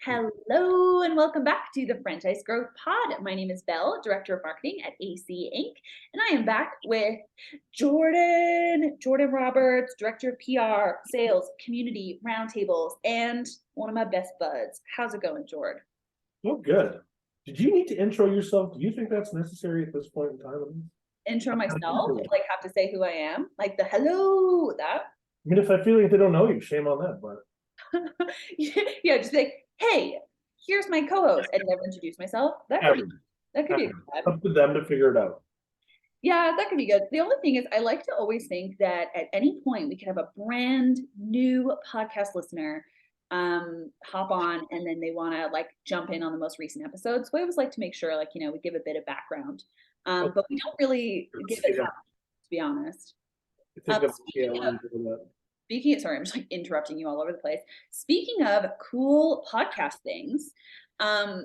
Hello and welcome back to the Franchise Growth Pod. My name is Belle, Director of Marketing at AC Inc. And I am back with Jordan Roberts, Director of PR, Sales, Community, Roundtables, and one of my best buds. How's it going, Jordan? Oh, good. Did you need to intro yourself? Do you think that's necessary at this point in time? Intro myself, like have to say who I am, like the hello, that. I mean, if I feel like they don't know you, shame on them, but Yeah, just like, hey, here's my co-host, and never introduce myself. That could be up to them to figure it out. Yeah, that could be good. The only thing is, I like to always think that at any point we could have a brand new podcast listener hop on and then they want to like jump in on the most recent episodes. So I always like to make sure, like, we give a bit of background, but we don't really give it time, to be honest. Sorry, I'm just like interrupting you all over the place. Speaking of cool podcast things, I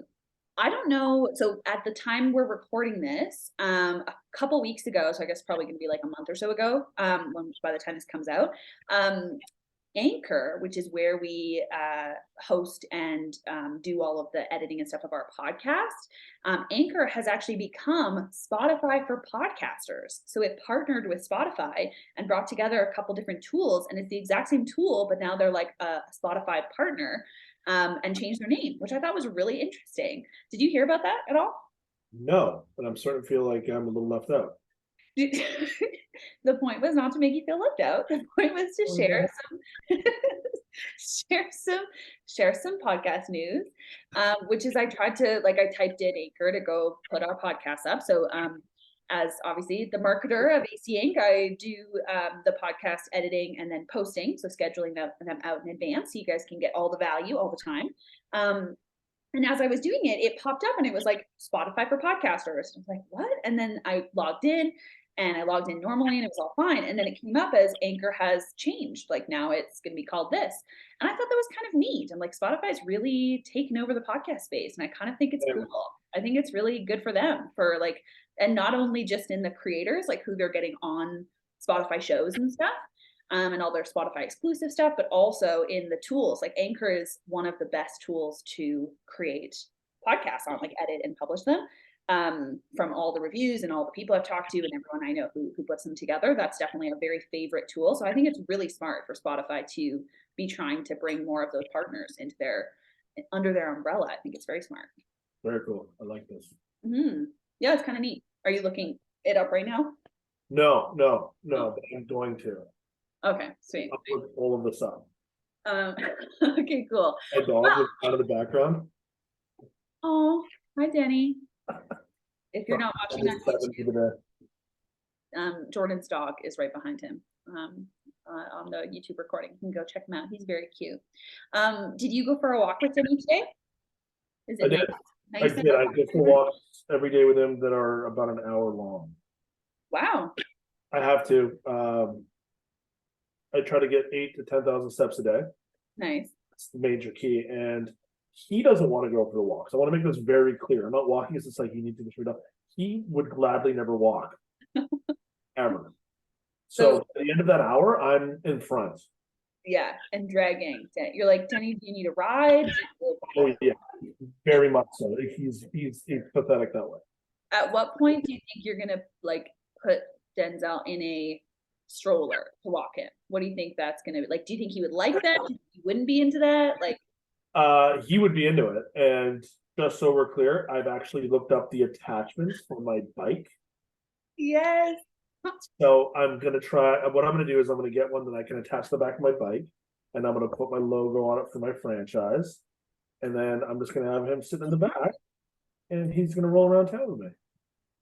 don't know. So at the time we're recording this, a couple weeks ago, so I guess probably going to be like a month or so ago, by the time this comes out, Anchor, which is where we host and do all of the editing and stuff of our podcast. Anchor has actually become Spotify for podcasters. So it partnered with Spotify and brought together a couple different tools, and it's the exact same tool, but now they're like a Spotify partner and changed their name, which I thought was really interesting. Did you hear about that at all? No, but I'm starting to feel like I'm a little left out. The point was not to make you feel left out. The point was to share some podcast news, which is I typed in Anchor to go put our podcast up. So as obviously the marketer of AC Inc., I do the podcast editing and then posting, so scheduling them out in advance so you guys can get all the value all the time. And as I was doing it, it popped up and it was like Spotify for podcasters. I was like, what? And then I logged in normally and it was all fine. And then it came up as Anchor has changed. Like now it's going to be called this. And I thought that was kind of neat. I'm like, Spotify's really taken over the podcast space. And I kind of think it's cool. I think it's really good for them and not only just in the creators, like who they're getting on Spotify shows and stuff. And all their Spotify exclusive stuff, but also in the tools. Like Anchor is one of the best tools to create podcasts on, like edit and publish them. From all the reviews and all the people I've talked to and everyone I know who puts them together, that's definitely a very favorite tool. So I think it's really smart for Spotify to be trying to bring more of those partners under their umbrella. I think it's very smart. Very cool. I like this. Mm-hmm. Yeah, it's kind of neat. Are you looking it up right now? No, but I'm going to. Okay, sweet. I'll put all of this up. Okay, cool. My dog is out of the background. Oh, hi, Denny. If you're not watching on YouTube, Jordan's dog is right behind him on the YouTube recording. You can go check him out. He's very cute. Did you go for a walk with Denny today? I did. I did. I go for walks every day with him that are about an hour long. Wow. I have to. I try to get 8,000 to 10,000 steps a day. Nice. That's the major key. And he doesn't want to go for the walks. I want to make this very clear. I'm not walking as it's like you need to get up. He would gladly never walk. Ever. So at the end of that hour, I'm in front. Yeah, and dragging. You're like, Denny, do you need a ride? Oh yeah, very much so. He's pathetic that way. At what point do you think you're gonna like put Denzel in a stroller to walk in? What do you think that's gonna be like? Do you think he would like that? Do you think he wouldn't be into that? Like he would be into it. And just so we're clear, I've actually looked up the attachments for my bike. Yes. So I'm gonna try. What I'm gonna do is I'm gonna get one that I can attach to the back of my bike, and I'm gonna put my logo on it for my franchise, and then I'm just gonna have him sit in the back, and he's gonna roll around town with me.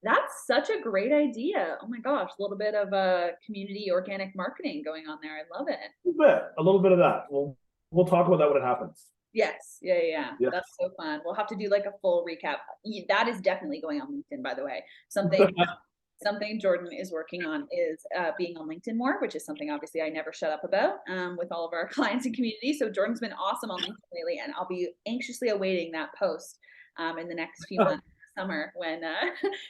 That's such a great idea. Oh my gosh, a little bit of community organic marketing going on there. I love it. A little bit of that. We'll talk about that when it happens. Yes. Yeah. That's so fun. We'll have to do like a full recap. That is definitely going on LinkedIn, by the way. Something Jordan is working on is being on LinkedIn more, which is something obviously I never shut up about with all of our clients and community. So Jordan's been awesome on LinkedIn lately, and I'll be anxiously awaiting that post in the next few months. Summer when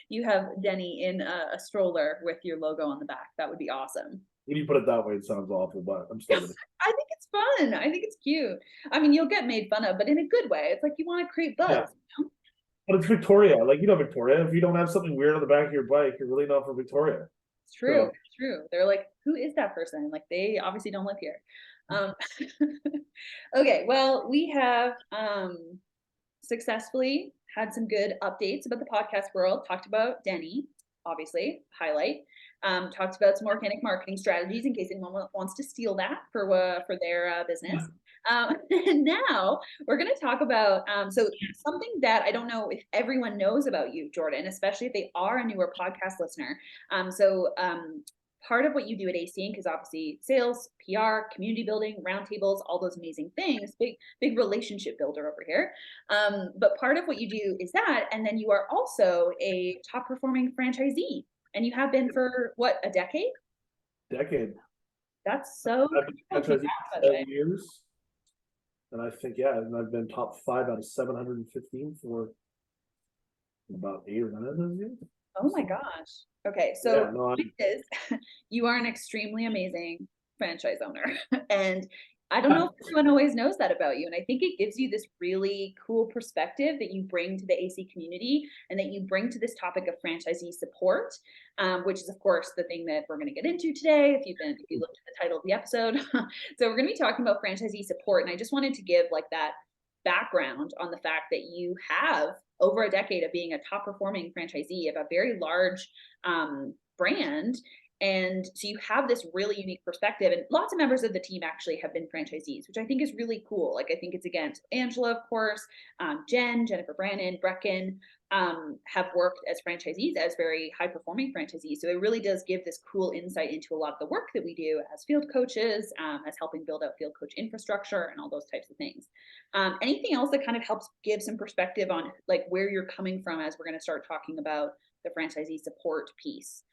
you have Denny in a stroller with your logo on the back. That would be awesome. When you put it that way, it sounds awful, but I'm still I think it's fun. I think it's cute. I mean, you'll get made fun of, but in a good way. It's like you want to create buzz. Yeah. But it's Victoria. Like, Victoria, if you don't have something weird on the back of your bike, you're really not from Victoria. It's true. It's true. They're like, who is that person? Like, they obviously don't live here. Okay, well, we have successfully had some good updates about the podcast world. Talked about Denny, obviously, highlight. Talked about some organic marketing strategies in case anyone wants to steal that for their business. And now we're going to talk about so something that I don't know if everyone knows about you, Jordan, especially if they are a newer podcast listener. Part of what you do at AC Inc. is obviously sales, PR, community building, roundtables, all those amazing things. Big relationship builder over here. But part of what you do is that, and then you are also a top performing franchisee, and you have been for what, a decade? Decade. That's so. I've been franchisee for 7 years, and I think and I've been top 5 out of 715 for about 8 or 9 of those years. Oh my gosh. Okay, so you are an extremely amazing franchise owner. And I don't know if everyone always knows that about you. And I think it gives you this really cool perspective that you bring to the AC community and that you bring to this topic of franchisee support, which is, of course, the thing that we're going to get into today. If you looked at the title of the episode. So we're going to be talking about franchisee support. And I just wanted to give like that background on the fact that you have over a decade of being a top performing franchisee of a very large brand. And so you have this really unique perspective, and lots of members of the team actually have been franchisees, which I think is really cool. Like, I think it's, again, Angela, of course, Jennifer Brannon, Brecken, have worked as franchisees, as very high performing franchisees. So it really does give this cool insight into a lot of the work that we do as field coaches, as helping build out field coach infrastructure and all those types of things. Anything else that kind of helps give some perspective on like where you're coming from as we're going to start talking about the franchisee support piece?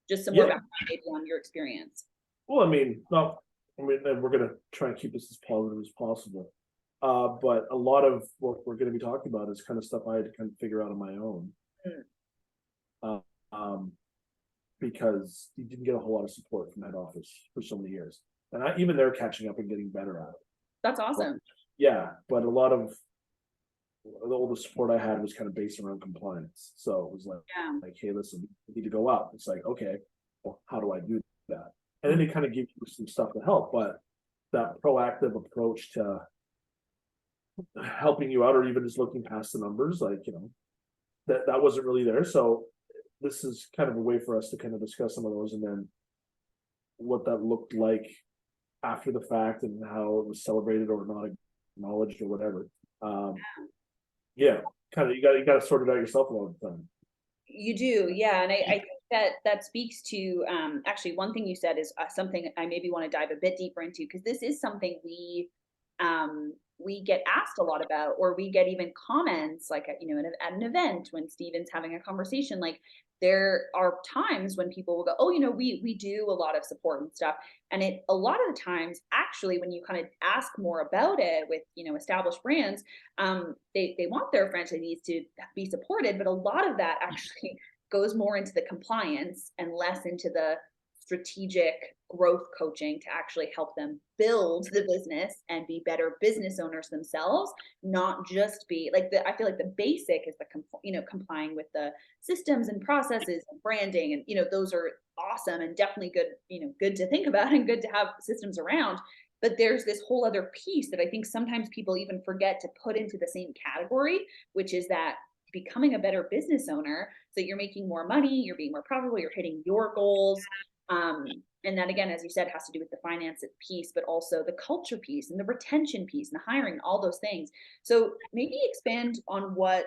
Just some more background maybe on your experience. Well, we're going to try and keep this as positive as possible. But a lot of what we're going to be talking about is kind of stuff I had to kind of figure out on my own. Because you didn't get a whole lot of support from head office for so many years. And even they're catching up and getting better at it. That's awesome. But a lot of all the support I had was kind of based around compliance. So it was like, hey, listen, we need to go up. It's like, okay, well, how do I do that? And then they kind of give you some stuff to help, but that proactive approach to helping you out, or even just looking past the numbers, like, that wasn't really there. So this is kind of a way for us to kind of discuss some of those, and then what that looked like after the fact, and how it was celebrated or not acknowledged or whatever. Kind of, you got to sort it out yourself a lot of the time. You do, and I think that speaks to actually one thing you said is something I maybe want to dive a bit deeper into, because this is something we get asked a lot about, or we get even comments like at an event when Steven's having a conversation. Like, there are times when people will go, oh, we do a lot of support and stuff. And a lot of the times, actually, when you kind of ask more about it with, established brands, they want their franchisees to be supported. But a lot of that actually goes more into the compliance and less into the strategic growth coaching to actually help them build the business and be better business owners themselves, not just be like I feel like the basic is the complying with the systems and processes and branding, and those are awesome and definitely good, good to think about and good to have systems around. But there's this whole other piece that I think sometimes people even forget to put into the same category, which is that becoming a better business owner, so you're making more money, you're being more profitable, you're hitting your goals. And that, again, as you said, has to do with the finance piece, but also the culture piece and the retention piece and the hiring, all those things. So maybe expand on what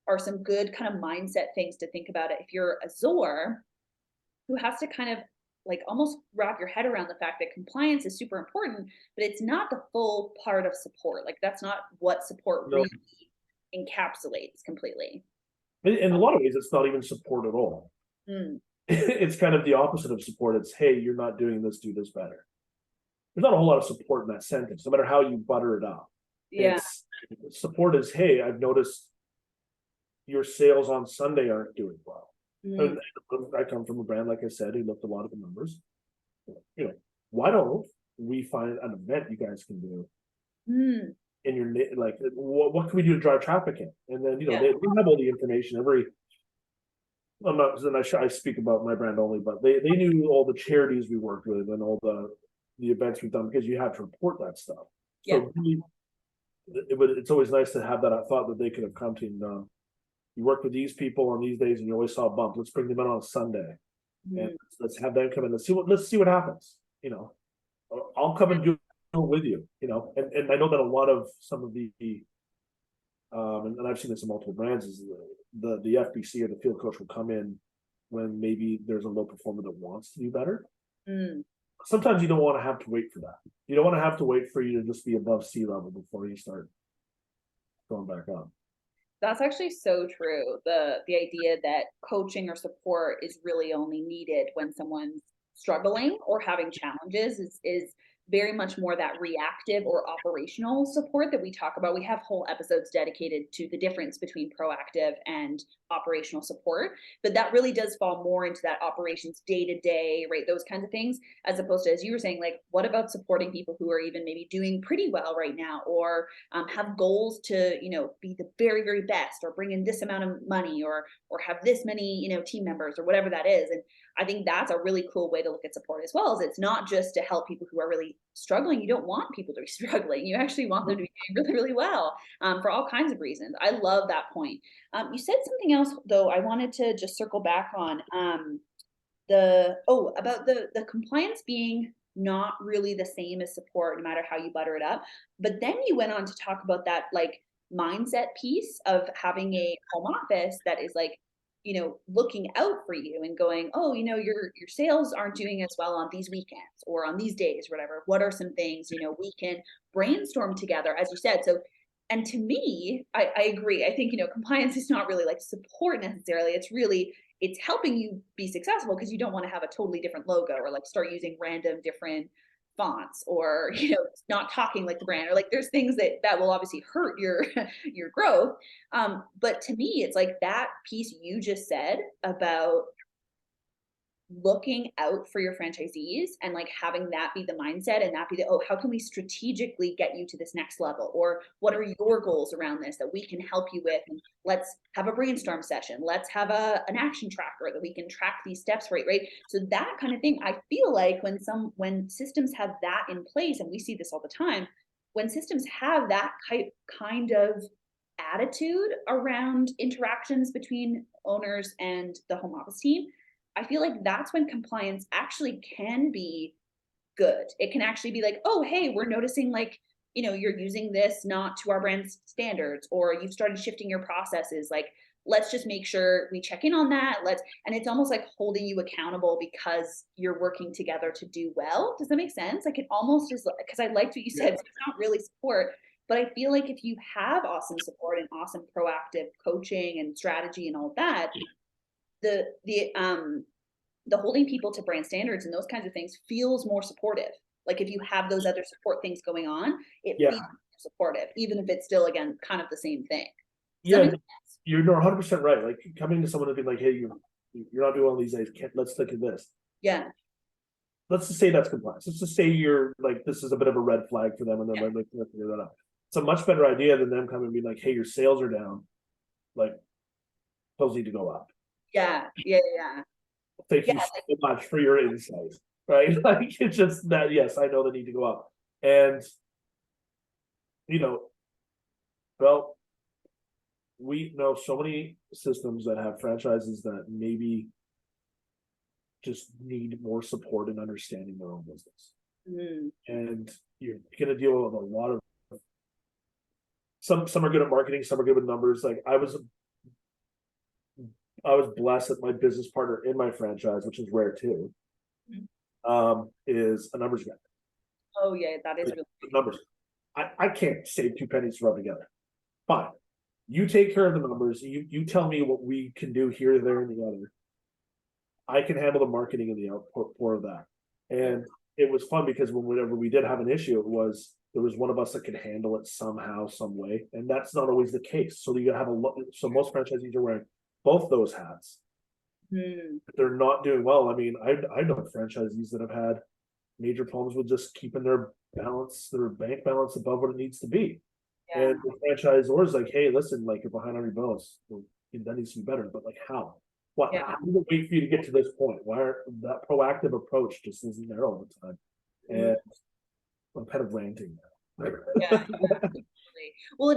are some good kind of mindset things to think about it if you're a ZOR who has to kind of like almost wrap your head around the fact that compliance is super important, but it's not the full part of support. Like, that's not what support really encapsulates completely. In a lot of ways, it's not even support at all. It's kind of the opposite of support. It's, hey, you're not doing this, do this better. There's not a whole lot of support in that sentence, no matter how you butter it up. Support is, hey, I've noticed your sales on Sunday aren't doing well. I come from a brand, like I said, who looked a lot of the numbers. Why don't we find an event you guys can do Mm, in your, like, what can we do to drive traffic in? And then, yeah. they have all the information, I'm not, then I speak about my brand only, but they knew all the charities we worked with and all the events we've done, because you have to report that stuff. Yeah. So really, it's always nice to have that. I thought that they could have come to you work with these people on these days and you always saw a bump. Let's bring them in on Sunday and let's have them come in. Let's see what happens. I'll come and do it with you. And I know that a lot of some of the and I've seen this in multiple brands, is the FBC or the field coach will come in when maybe there's a low performer that wants to do better. Sometimes you don't want to have to wait for that. You don't want to have to wait for you to just be above sea level before you start going back up. That's actually so true. The idea that coaching or support is really only needed when someone's struggling or having challenges is very much more that reactive or operational support that we talk about. We have whole episodes dedicated to the difference between proactive and operational support, but that really does fall more into that operations day to day, right? Those kinds of things, as opposed to, as you were saying, like, what about supporting people who are even maybe doing pretty well right now, or have goals to, be the very, very best, or bring in this amount of money, or have this many, team members, or whatever that is. And I think that's a really cool way to look at support as well. Is it's not just to help people who are really struggling. You don't want people to be struggling. You actually want them to be doing really, really well, for all kinds of reasons. I love that point. You said something else though. I wanted to just circle back on about the compliance being not really the same as support, no matter how you butter it up. But then you went on to talk about that, like, mindset piece of having a home office that is like, looking out for you and going, oh, your sales aren't doing as well on these weekends or on these days, whatever. What are some things, we can brainstorm together, as you said. So, and to me, I agree. I think, compliance is not really like support necessarily. It's helping you be successful, because you don't want to have a totally different logo, or like start using random different fonts, or not talking like the brand, or like there's things that will obviously hurt your your growth. But to me, it's like that piece you just said about looking out for your franchisees, and like having that be the mindset, and that be how can we strategically get you to this next level, or what are your goals around this that we can help you with, and let's have a brainstorm session, let's have an action tracker that we can track these steps, right? So that kind of thing, I feel like when systems have that in place, and we see this all the time, when systems have that kind of attitude around interactions between owners and the home office team, I feel like that's when compliance actually can be good. It can actually be like, oh, hey, we're noticing, like, you're using this not to our brand standards, or you've started shifting your processes. Like, let's just make sure we check in on that. And it's almost like holding you accountable because you're working together to do well. Does that make sense? Like, it almost is, because I liked what you said. It's not really support, but I feel like if you have awesome support and awesome proactive coaching and strategy and all of that, the holding people to brand standards and those kinds of things feels more supportive. Like, if you have those other support things going on, it feels more supportive, even if it's still, again, kind of the same thing. You're 100% right. Like, coming to someone and being like, hey, you're not doing all these days, let's look at this. Yeah. Let's just say that's compliance. Let's just say you're like, this is a bit of a red flag for them, and then like, figure that out. It's a much better idea than them coming and being like, hey, your sales are down, like, those need to go up. Yeah. Thank you so much for your insight, right? Like, it's just that, yes, I know they need to go up. And, well, we know so many systems that have franchises that maybe just need more support in understanding their own business. And you're going to deal with a lot of, some are good at marketing, some are good with numbers. Like, I was blessed that my business partner in my franchise, which is rare too, is a numbers guy. Oh yeah, that is really numbers. I can't save 2 pennies to rub together. Fine. You take care of the numbers. You tell me what we can do here, there, and the other. I can handle the marketing and the output for that. And it was fun because whenever we did have an issue, there was one of us that could handle it somehow, some way. And that's not always the case. So you have so most franchisees are wearing both those hats. They're not doing well. I mean, I know franchisees that have had major problems with just keeping their bank balance above what it needs to be. Yeah. And the franchisor is like, hey, listen, like you're behind on your bills. Well, that needs to be better. But like how? What Yeah. how do we wait for you to get to this point? Why are that proactive approach just isn't there all the time? And I'm kind of ranting now. Yeah. Absolutely. Well,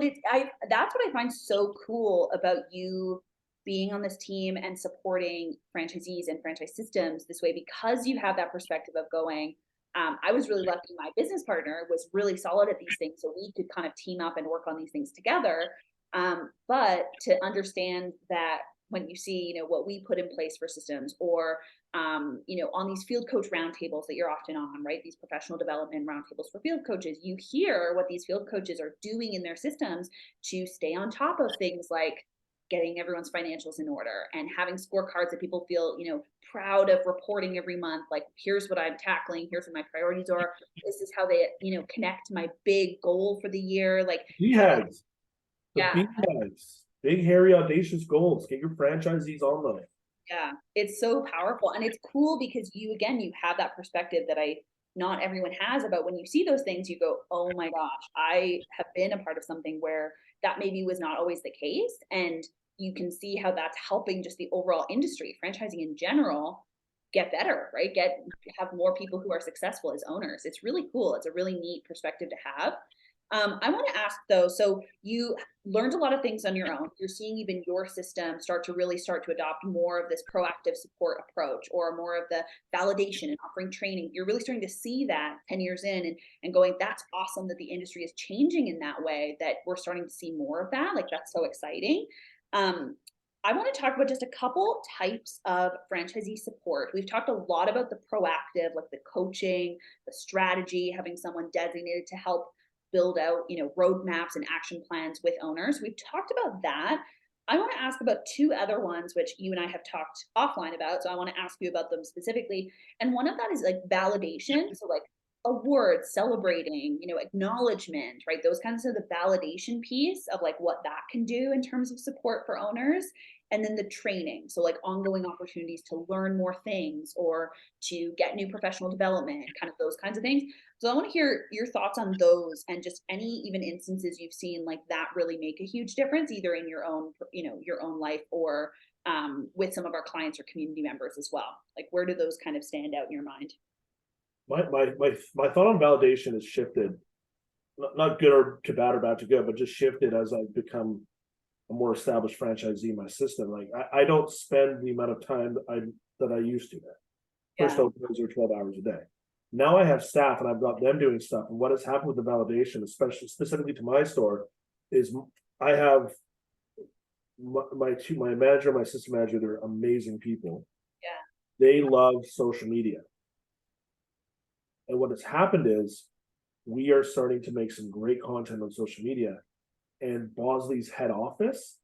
that's what I find so cool about you being on this team and supporting franchisees and franchise systems this way, because you have that perspective of going, I was really lucky. My business partner was really solid at these things, so we could kind of team up and work on these things together. But to understand that when you see, what we put in place for systems, or on these field coach roundtables that you're often on, right? These professional development roundtables for field coaches, you hear what these field coaches are doing in their systems to stay on top of things like getting everyone's financials in order and having scorecards that people feel, proud of reporting every month. Like, here's what I'm tackling, here's what my priorities are. This is how they, connect to my big goal for the year. Like, BHAGs, the yeah, BHAGs, big, hairy, audacious goals. Get your franchisees on them. yeah, it's so powerful. And it's cool because you have that perspective that not everyone has, about when you see those things, you go, oh my gosh, I have been a part of something where that maybe was not always the case. And you can see how that's helping just the overall industry, franchising in general, get better, right? Have more people who are successful as owners. It's really cool. It's a really neat perspective to have. I want to ask though, so you learned a lot of things on your own. You're seeing even your system start to adopt more of this proactive support approach, or more of the validation and offering training. You're really starting to see that 10 years in, and going, that's awesome that the industry is changing in that way, that we're starting to see more of that. Like, that's so exciting. Um, I want to talk about just a couple types of franchisee support. We've talked a lot about the proactive, like the coaching, the strategy, having someone designated to help build out, roadmaps and action plans with owners. We've talked about that. I want to ask about two other ones, which you and I have talked offline about. So I want to ask you about them specifically. And one of that is like validation. So like awards, celebrating, acknowledgement, right? Those kinds of the validation piece of like what that can do in terms of support for owners. And then the training. So like ongoing opportunities to learn more things, or to get new professional development, kind of those kinds of things. So I want to hear your thoughts on those, and just any even instances you've seen like that really make a huge difference, either in your own, your own life, or with some of our clients or community members as well. Like, where do those kind of stand out in your mind? My thought on validation has shifted, not good or to bad or bad to good, but just shifted as I've become a more established franchisee in my system. Like I don't spend the amount of time that I used to. First Yeah. openings are 12 hours a day. Now I have staff and I've got them doing stuff. And what has happened with the validation, especially specifically to my store, is I have my manager, my assistant manager, they're amazing people. Yeah. They love social media. And what has happened is we are starting to make some great content on social media. And Bosley's head office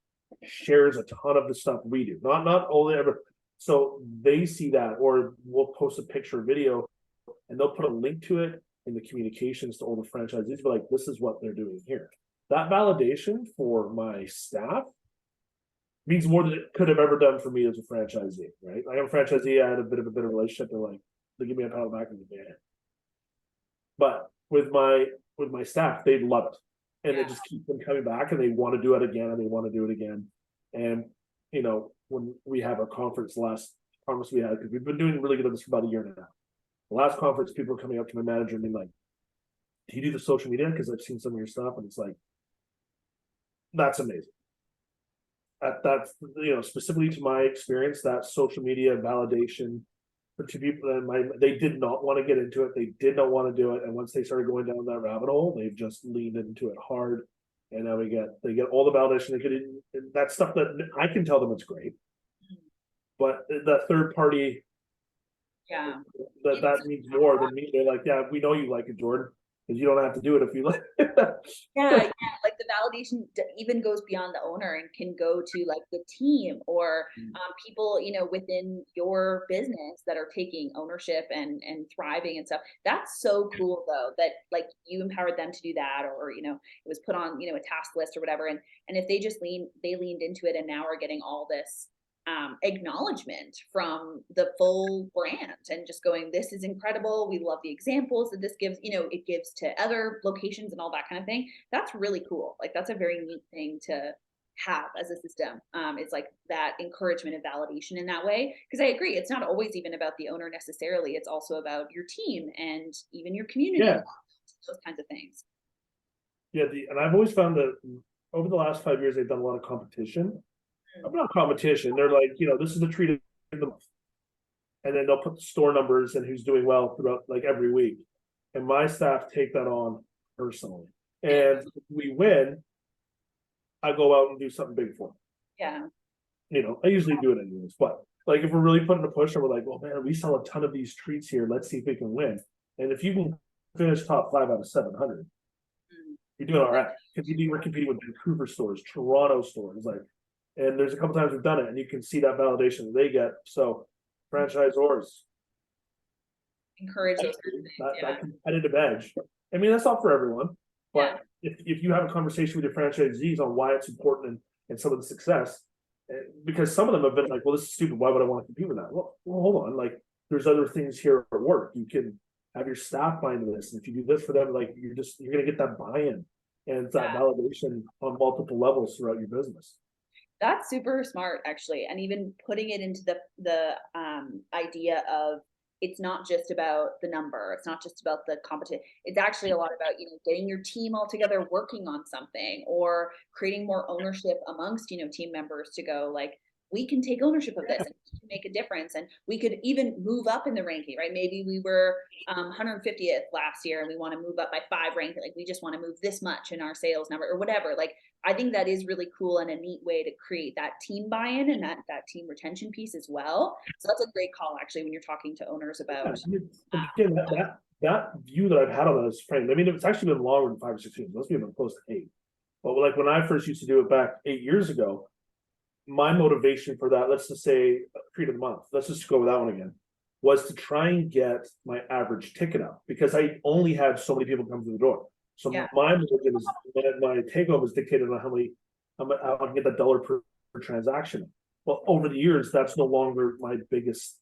shares a ton of the stuff we do. Not only ever. So they see that, or we'll post a picture or video, and they'll put a link to it in the communications to all the franchisees. But like, this is what they're doing here. That validation for my staff means more than it could have ever done for me as a franchisee. Right? Like, I'm a franchisee. I had a bit of a better relationship. They're like, they give me a pat on the back and the band. But with my staff, they love it. And it just keeps them coming back, and they want to do it again, and they want to do it again. And when we have our conference, the last conference we had, because we've been doing really good at this for about a year and a half. The last conference, people were coming up to my manager and being like, do you do the social media? Because I've seen some of your stuff, and it's like, that's amazing. That's specifically to my experience, that social media validation for two people, and they did not want to get into it. They did not want to do it. And once they started going down that rabbit hole, they've just leaned into it hard. And now they get all the validation they could. That stuff that I can tell them it's great. But that third party, Yeah. that means more than me. They're like, yeah, we know you like it, Jordan, because you don't have to do it if you like. Yeah, like the validation even goes beyond the owner and can go to like the team, or people, within your business that are taking ownership and thriving and stuff. That's so cool though, that like you empowered them to do that, or it was put on a task list or whatever, and if they leaned into it, and now are getting all this acknowledgement from the full brand and just going, this is incredible. We love the examples that this gives, it gives to other locations and all that kind of thing. That's really cool. Like that's a very neat thing to have as a system. It's like that encouragement and validation in that way. Because I agree, it's not always even about the owner necessarily. It's also about your team and even your community, Yeah. those kinds of things. Yeah, and I've always found that over the last 5 years, they've done a lot of competition. Not competition. They're like, this is the treat of the month. And then they'll put the store numbers and who's doing well throughout like every week. And my staff take that on personally. And if we win, I go out and do something big for them. Yeah. I usually do it anyways, but like if we're really putting a push and we're like, well, man, we sell a ton of these treats here. Let's see if we can win. And if you can finish top 5 out of 700, you're doing all right. Because we're competing with Vancouver stores, Toronto stores, and there's a couple times we've done it, and you can see that validation that they get. So, franchisors Encourage those that competitive edge. I mean, that's not for everyone, but if you have a conversation with your franchisees on why it's important and some of the success, because some of them have been like, well, this is stupid. Why would I want to compete with that? Well, hold on. Like, there's other things here at work. You can have your staff buy into this, and if you do this for them, like you're gonna get that buy-in and it's that validation on multiple levels throughout your business. That's super smart, actually, and even putting it into the idea of it's not just about the number, it's not just about the competition. It's actually a lot about getting your team all together, working on something, or creating more ownership amongst team members to go like, we can take ownership of this and we can make a difference, and we could even move up in the ranking, right? Maybe we were 150th last year and we want to move up by 5 ranking, like we just want to move this much in our sales number or whatever. Like I think that is really cool and a neat way to create that team buy-in and that team retention piece as well. So that's a great call actually when you're talking to owners about again, that view that I've had on this frame. I mean, it's actually been longer than 5 or 6 years. Let's be close to 8. But like when I first used to do it back 8 years ago, my motivation for that, let's just say treat of the month, let's just go with that one again, was to try and get my average ticket up because I only had so many people come through the door. So my margin is my take home is dictated on how many I can get that dollar per transaction. Well, over the years, that's no longer my biggest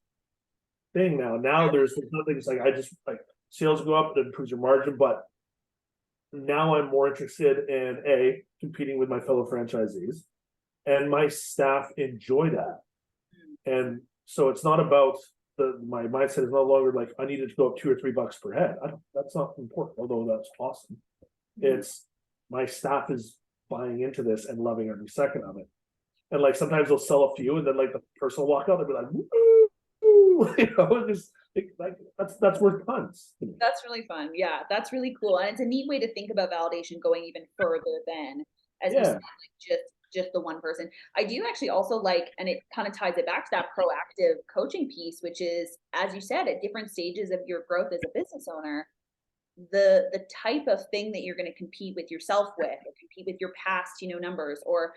thing now. Now there's nothing. It's like I just like sales go up, it improves your margin, but now I'm more interested in competing with my fellow franchisees. And my staff enjoy that. And so it's not about my mindset is no longer like I needed to go up $2 or $3 per head. That's not important, although that's awesome. It's my staff is buying into this and loving every second of it. And like sometimes they'll sell a few and then like the person will walk out and be like, woo! Just like that's worth tons. That's really fun. Yeah, that's really cool. And it's a neat way to think about validation going even further than as you said, like just the one person. I do actually also like, and it kind of ties it back to that proactive coaching piece, which is, as you said, at different stages of your growth as a business owner, the type of thing that you're going to compete with yourself with, or compete with your past, numbers, or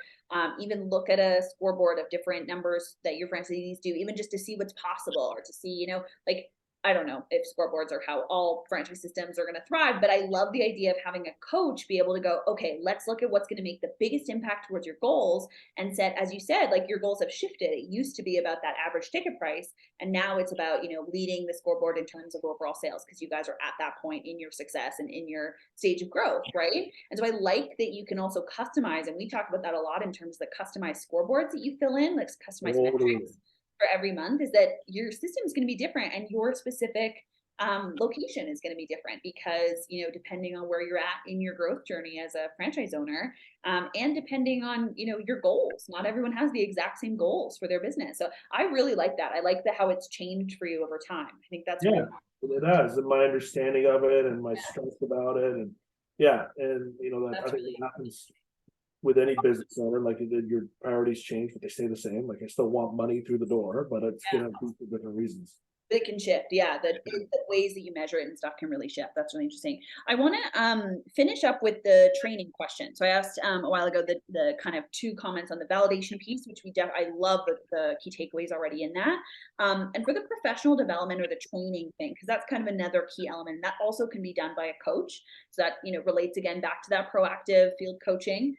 even look at a scoreboard of different numbers that your franchisees do, even just to see what's possible, or to see, like, I don't know if scoreboards are how all franchise systems are going to thrive, but I love the idea of having a coach be able to go, okay, let's look at what's going to make the biggest impact towards your goals and set, as you said, like your goals have shifted. It used to be about that average ticket price. And now it's about, leading the scoreboard in terms of overall sales, because you guys are at that point in your success and in your stage of growth, right? And so I like that you can also customize, and we talk about that a lot in terms of the customized scoreboards that you fill in, like customized metrics for every month, is that your system is going to be different and your specific location is going to be different because, depending on where you're at in your growth journey as a franchise owner, and depending on, your goals. Not everyone has the exact same goals for their business. So I really like that. I like how it's changed for you over time. I think that's really it has, and my understanding of it and my strength about it. And that I think it happens with any business owner. Like your priorities change, but they stay the same. Like I still want money through the door, but it's gonna be for different reasons. It can shift. Yeah. The ways that you measure it and stuff can really shift. That's really interesting. I want to finish up with the training question. So I asked a while ago the kind of 2 comments on the validation piece, which I love the key takeaways already in that. And for the professional development or the training thing, because that's kind of another key element that also can be done by a coach. So that, relates again back to that proactive field coaching.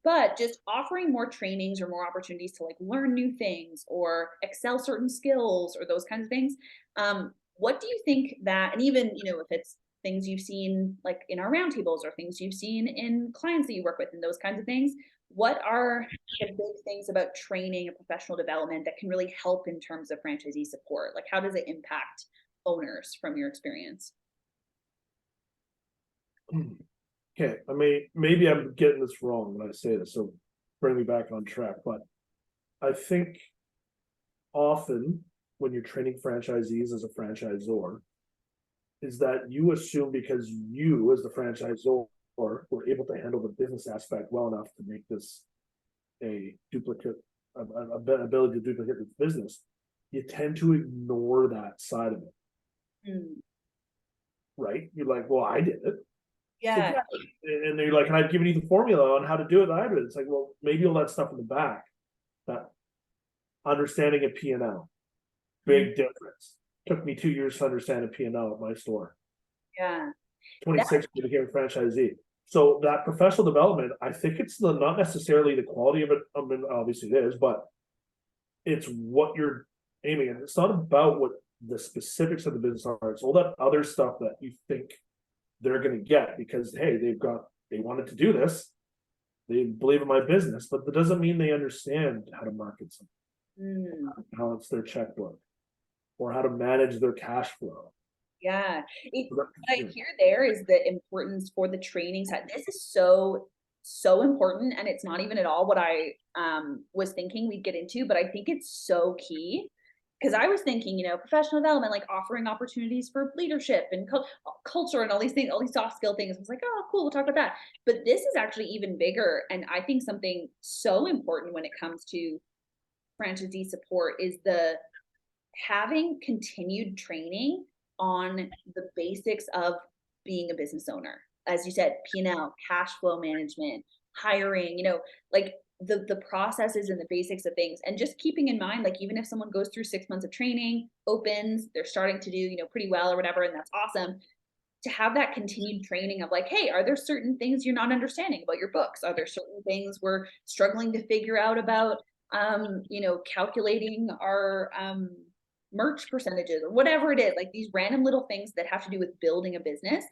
But just offering more trainings or more opportunities to like learn new things or excel certain skills or those kinds of things. What do you think that, and even, if it's things you've seen like in our roundtables or things you've seen in clients that you work with and those kinds of things, what are the big things about training and professional development that can really help in terms of franchisee support? Like, how does it impact owners from your experience? Okay, maybe I'm getting this wrong when I say this, so bring me back on track. But I think often when you're training franchisees as a franchisor, is that you assume because you as the franchisor were able to handle the business aspect well enough to make this a duplicate, ability to duplicate the business, you tend to ignore that side of it, Mm, right? You're like, well, I did it. yeah. Exactly. And they're like, and I've given you the formula on how to do it. I did it. It's like, well, maybe all that stuff in the back, that understanding a P&L, Mm, big difference. Took me 2 years to understand a P&L at my store. yeah. That, 26 to become a franchisee. So that professional development, I think it's not necessarily the quality of it. I mean, obviously it is, but it's what you're aiming at. It's not about what the specifics of the business are. It's all that other stuff that you think they're going to get because, hey, they wanted to do this. They believe in my business, but that doesn't mean they understand how to market something, mm. how to balance their checkbook, or how to manage their cash flow. Yeah. So What I hear there is the importance for the training side. This is so, so important. And it's not even at all what I was thinking we'd get into, but I think it's so key. Because I was thinking, professional development, like offering opportunities for leadership and culture and all these things, all these soft skill things. I was like, oh, cool, we'll talk about that. But this is actually even bigger. And I think something so important when it comes to franchisee support is the having continued training on the basics of being a business owner. As you said, P&L, cash flow management, hiring, like the processes and the basics of things. And just keeping in mind, like even if someone goes through 6 months of training, opens, they're starting to do, pretty well or whatever, and that's awesome. To have that continued training of like, hey, are there certain things you're not understanding about your books? Are there certain things we're struggling to figure out about calculating our merch percentages or whatever it is, like these random little things that have to do with building a business,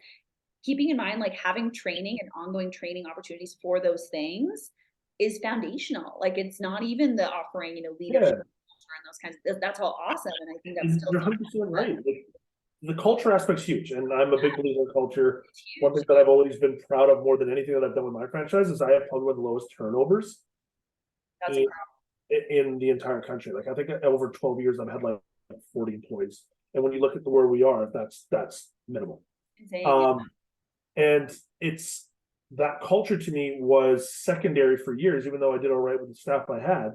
keeping in mind, like having training and ongoing training opportunities for those things is foundational. Like it's not even the offering, leadership yeah, and those kinds of, that's all awesome. And I think that's and still you're so 100% important. right. Like, the culture aspect's huge, and I'm a big believer in culture. It's One huge. thing that I've always been proud of more than anything that I've done with my franchise is I have probably one of the lowest turnovers That's in, incredible. in the entire country. Like I think over 12 years, I've had like 40 employees, and when you look at where we are, that's minimal. Insane. Um, and it's that culture to me was secondary for years, even though I did all right with the staff I had,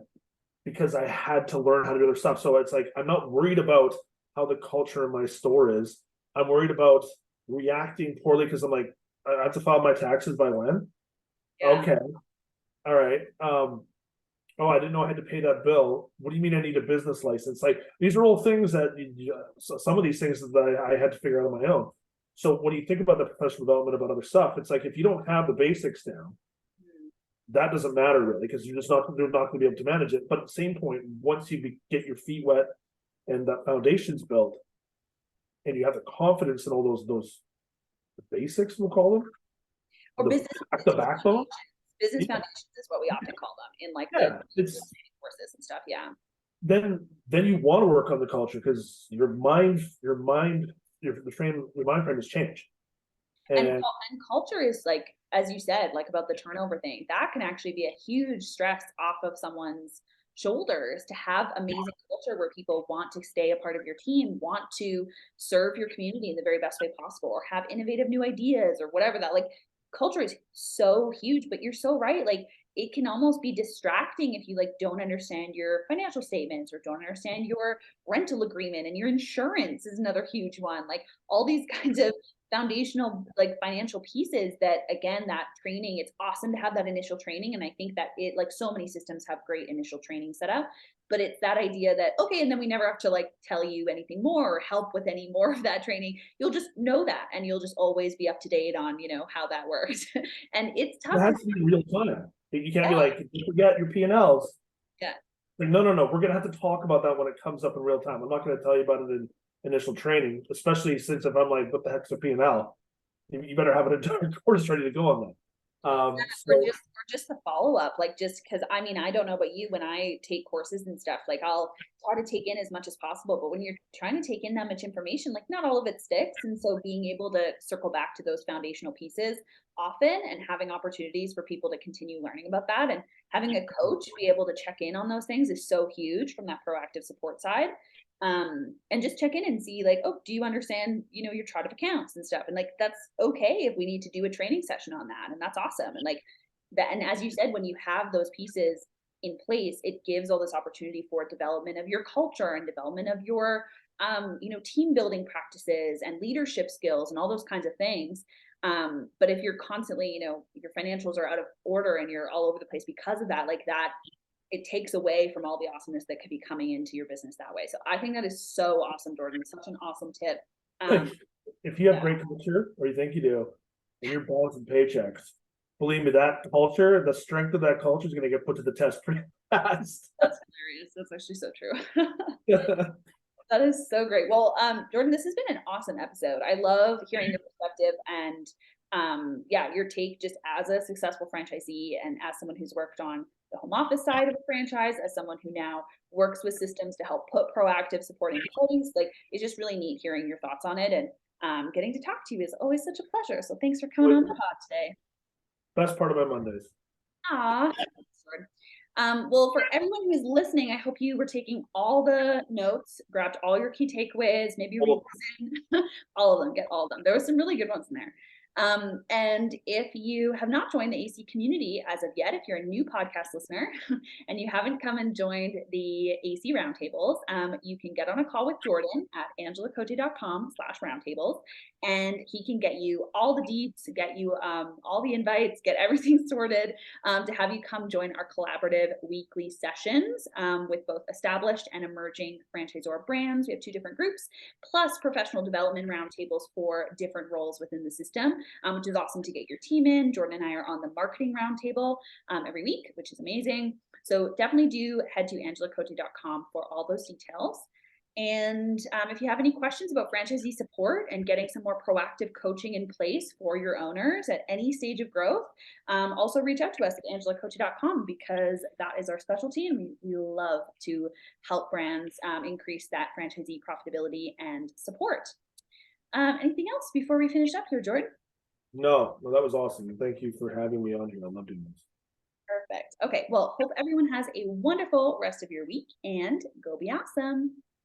because I had to learn how to do their stuff. So it's like I'm not worried about how the culture in my store is. I'm worried about reacting poorly because I'm like, I have to file my taxes by when? Yeah. Okay. All right. Oh, I didn't know I had to pay that bill. What do you mean I need a business license? Like these are all things that some of these things that I had to figure out on my own. So when you think about the professional development about other stuff, it's like if you don't have the basics down, Mm. that doesn't matter really because they're not going to be able to manage it. But at the same point, once you get your feet wet and that foundation's built, and you have the confidence in all those basics, we'll call them, Or the backbone. business Yeah, foundations is what we often call them in like the yeah, it's courses and stuff. Yeah. then you want to work on the culture because your mind frame has changed. And And and culture is like, as you said, like about the turnover thing, that can actually be a huge stress off of someone's shoulders to have amazing culture where people want to stay a part of your team, want to serve your community in the very best way possible, or have innovative new ideas or whatever that like culture is so huge, but you're so right. Like it can almost be distracting if you like don't understand your financial statements or don't understand your rental agreement, and your insurance is another huge one. Like all these kinds of foundational, like financial pieces that, again, that training, it's awesome to have that initial training. And I think that it, like so many systems have great initial training set up, but it's that idea that, okay, and then we never have to like tell you anything more or help with any more of that training. You'll just know that, and you'll just always be up to date on, how that works. And it's It tough. has to be real time. You can't be Yeah. like, you forget your P&Ls. Yeah. Like, no, we're gonna have to talk about that when it comes up in real time. I'm not gonna tell you about it in initial training, especially since if I'm like, what the heck's a P&L? You better have an entire course ready to go on that. Or So just the follow-up, like, just because I mean, I don't know about you, when I take courses and stuff, like, I'll try to take in as much as possible, but when you're trying to take in that much information, like, not all of it sticks, and so being able to circle back to those foundational pieces often and having opportunities for people to continue learning about that, and having a coach be able to check in on those things is so huge from that proactive support side. And just check in and see, like, oh, do you understand, your chart of accounts and stuff, and like, that's okay if we need to do a training session on that, and that's awesome. And like that, and as you said, when you have those pieces in place, it gives all this opportunity for development of your culture and development of your team building practices and leadership skills and all those kinds of things. But if you're constantly, your financials are out of order and you're all over the place because of that, like that, it takes away from all the awesomeness that could be coming into your business that way. So I think that is so awesome, Jordan. Such an awesome tip. like, Um, if you have yeah, great culture, or you think you do, and you're balancing paychecks, believe me, that culture, the strength of that culture is gonna get put to the test pretty fast. that's hilarious. That's actually so true. That is so great. Well, Jordan, this has been an awesome episode. I love hearing your perspective and yeah, your take just as a successful franchisee and as someone who's worked on the home office side of a franchise, as someone who now works with systems to help put proactive support in place. Like, it's just really neat hearing your thoughts on it, and getting to talk to you is always such a pleasure. So thanks for coming on the pod today. Best part of my Mondays. Ah, well, for everyone who is listening, I hope you were taking all the notes, grabbed all your key takeaways, maybe read all of them, get all of them. There were some really good ones in there. And if you have not joined the AC community as of yet, if you're a new podcast listener and you haven't come and joined the AC roundtables, you can get on a call with Jordan at angelacote.com/roundtables, and he can get you all the deets, get you all the invites, get everything sorted, to have you come join our collaborative weekly sessions with both established and emerging franchisor brands. We have 2 different groups, plus professional development roundtables for different roles within the system, which is awesome to get your team in. Jordan and I are on the marketing roundtable every week, which is amazing. So definitely do head to angelacote.com for all those details. And if you have any questions about franchisee support and getting some more proactive coaching in place for your owners at any stage of growth, also reach out to us at angelacote.com, because that is our specialty, and we love to help brands increase that franchisee profitability and support. Anything else before we finish up here, Jordan? No, that was awesome. Thank you for having me on here. I love doing this. Perfect. Okay, well, hope everyone has a wonderful rest of your week, and go be awesome.